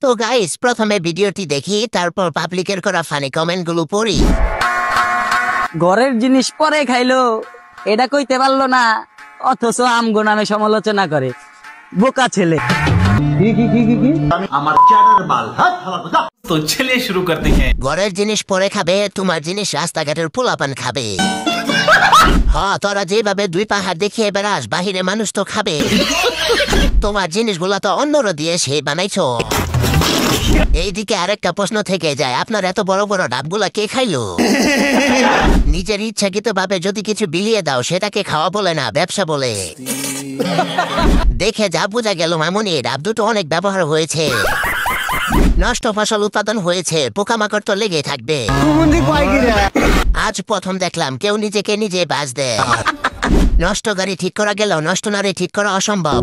তো গাইস, প্রথমে ভিডিওটি দেখি, তারপর পাবলিকের করা ফানি কমেন্ট গুলো পড়ি। ঘরের জিনিস পরে খাইলো, এটা কইতে পারলো না, অথচ আমগো নামে সমালোচনা করে। বোকা ছেলে। तो चलिए शुरू करते हैं। ঘরের জিনিস পরে খাবে, তোমার জিনিস রাস্তাঘাটের পোলাপান খাবে। হ্যাঁ, তোরা যেভাবে দুই পাহাড় দেখিয়ে বেড়াস, বাহিরে মানুষ তো খাবে। তোমার জিনিসগুলা তো অন্যরা দিয়ে সে বানাইছো। এইদিকে আরেকটা প্রশ্ন থেকে যায়, আপনার এত বড় বড় ডাবগুলা কে খাইলো? নিজের ইচ্ছাকৃত ভাবে যদি কিছু বিলিয়ে দাও, সেটাকে খাওয়া বলে না, ব্যবসা বলে। দেখে যা বোঝা গেল, মামুনি ডাব দুটো অনেক ব্যবহার হয়েছে, নষ্ট ফসল উৎপাদন হয়েছে, পোকামাকড় তো লেগে থাকবে। আজ প্রথম দেখলাম কেউ নিজেকে নিজে বাজ দেয়। নষ্ট গাড়ি ঠিক করা গেল, নষ্ট নারী ঠিক করা অসম্ভব।